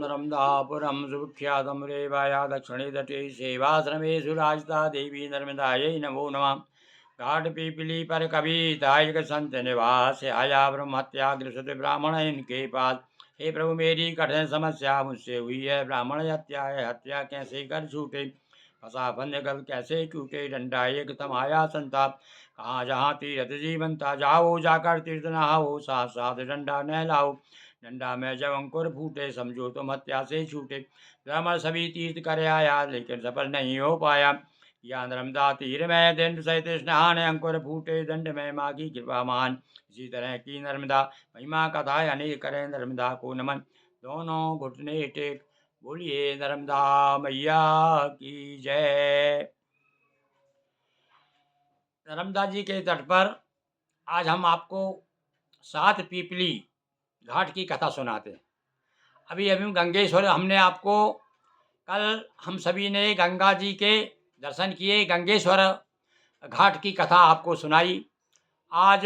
नर्मदापुरं सुविख्यातं रेवाया दक्षिणे तटे सेवाश्रमेषु राजता देवी नर्मदायै नमो नमः। घाट पीपली पर कवितायक संत निवास आया ब्रह्मत्याग्र सुत ब्राह्मण इनके पास। हे प्रभु मेरी कठिन समस्या मुझसे हुई है, ब्राह्मण हत्या है, हत्या कैसे कर छूटे, फंसा बंद गल कैसे टूटे, डंडा एक तमाया संताप, कहाँ जहाँ तीरथ जीवन था जाओ जाकर तीर्थ नहाओ, साथ साथ डंडा नहलाओ, डंडा में जब अंकुर फूटे समझो तुम हत्या से छूटे। ब्राह्मण सभी तीर्थ कर आया लेकिन सफल नहीं हो पाया, या नर्मदा तीर में दंड सहित स्नान, अंकुर फूटे दंड में माँ की कृपा मान। इसी तरह की नर्मदा महिमा कथा अनेक करें नर्मदा को नमन, दोनों घुटने टेक बोलिए नर्मदा मैया की जय। नर्मदा जी के तट पर आज हम आपको 7 पीपली घाट की कथा सुनाते हैं। अभी अभी गंगेश्वर हमने आपको कल हम सभी ने गंगा जी के दर्शन किए, गंगेश्वर घाट की कथा आपको सुनाई। आज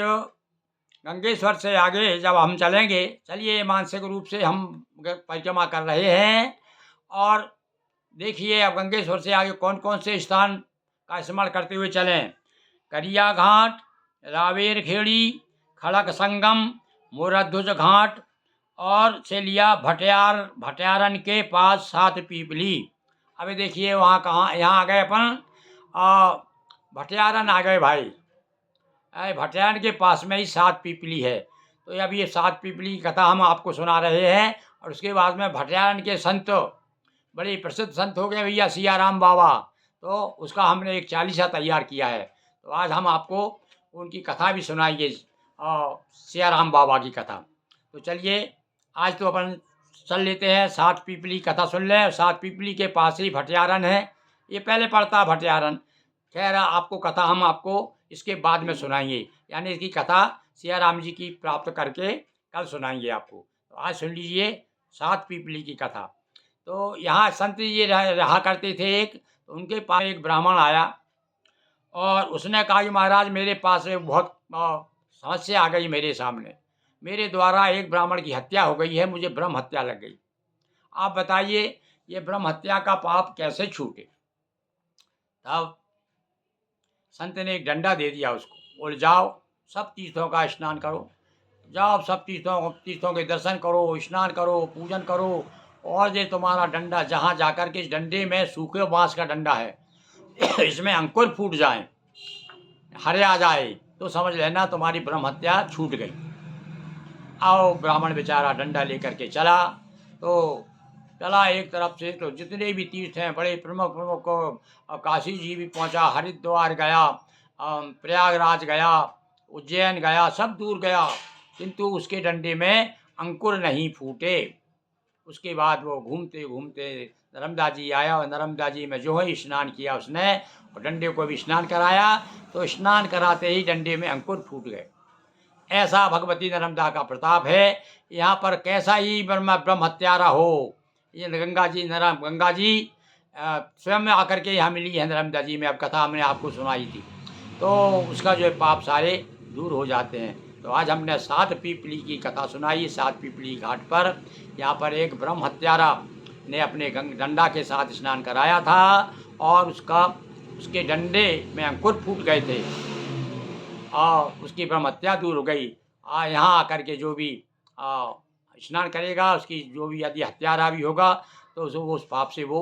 गंगेश्वर से आगे जब हम चलेंगे, चलिए मानसिक रूप से हम परिक्रमा कर रहे हैं और देखिए अब गंगेश्वर से आगे कौन कौन से स्थान का स्मरण करते हुए चलें। करिया घाट, रावेर खेड़ी, खड़क संगम, मोरध्वज घाट और से लिया भटियारन के पास 7 पीपली। अभी देखिए वहाँ कहाँ, यहाँ आ गए अपन भटियारन आ गए भाई, भटियारन के पास में ही 7 पीपली है। तो अब ये 7 पीपली की कथा हम आपको सुना रहे हैं और उसके बाद में भटियारन के संत, बड़े प्रसिद्ध संत हो गए भैया सियाराम बाबा, तो उसका हमने एक चालीसा तैयार किया है। तो आज हम आपको उनकी कथा भी सुनाएंगे, सियाराम बाबा की कथा। तो चलिए आज तो अपन चल लेते हैं, 7 पीपली कथा सुन लें। 7 पीपली के पास ही भटियारन है, ये पहले पड़ता भटियारन। खैर आपको कथा हम आपको इसके बाद में सुनाएंगे, यानी इसकी कथा सियाराम जी की प्राप्त करके कल सुनाएंगे आपको। तो आज सुन लीजिए 7 पीपली की कथा। तो यहाँ संत जी रहा करते थे एक, तो उनके पास एक ब्राह्मण आया और उसने कहा कि महाराज मेरे पास एक बहुत समस्या आ गई मेरे सामने, मेरे द्वारा एक ब्राह्मण की हत्या हो गई है, मुझे ब्रह्म हत्या लग गई, आप बताइए ये ब्रह्म हत्या का पाप कैसे छूटे। तब संत ने एक डंडा दे दिया उसको, बोले जाओ सब तीर्थों का स्नान करो, जाओ सब तीर्थों के दर्शन करो, स्नान करो, पूजन करो, और ये तुम्हारा डंडा जहाँ जाकर के इस डंडे में सूखे बाँस का डंडा है इसमें अंकुर फूट जाए, हरे आ जाए, तो समझ लेना तुम्हारी ब्रह्म हत्या छूट गई। आओ ब्राह्मण बेचारा डंडा लेकर के चला, तो चला एक तरफ से, तो जितने भी तीर्थ हैं बड़े प्रमुख काशी जी भी पहुंचा, हरिद्वार गया, प्रयागराज गया, उज्जैन गया, सब दूर गया, किंतु उसके डंडे में अंकुर नहीं फूटे। उसके बाद वो घूमते घूमते नर्मदा जी आया और नर्मदा जी में जो है स्नान किया उसने, और डंडे को भी स्नान कराया, तो स्नान कराते ही डंडे में अंकुर फूट गए। ऐसा भगवती नर्मदा का प्रताप है। यहाँ पर कैसा ही ब्रह्म हत्यारा हो, ये गंगा जी स्वयं में आकर के यहाँ मिली है नर्मदा जी में। अब कथा हमने आपको सुनाई थी, तो उसका जो है पाप सारे दूर हो जाते हैं। तो आज हमने 7 पीपली की कथा सुनाई। 7 पीपली घाट पर यहाँ पर एक ब्रह्म हत्यारा ने अपने डंडा के साथ स्नान कराया था और उसके डंडे में अंकुर फूट गए थे और उसकी ब्रह्म हत्या दूर हो गई। यहाँ आकर के जो भी स्नान करेगा, उसकी जो भी यदि हत्यारा भी होगा तो वो उस पाप से वो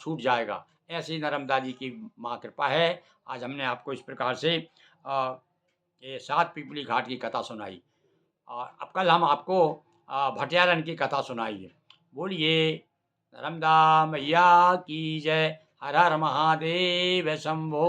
छूट जाएगा। ऐसी नर्मदा जी की माँ कृपा है। आज हमने आपको इस प्रकार से ये 7 पीपली घाट की कथा सुनाई। अब कल हम आपको भटियारन की कथा सुनाइए। बोलिए नर्मदा मैया की जय। हर हर महादेव शंभो।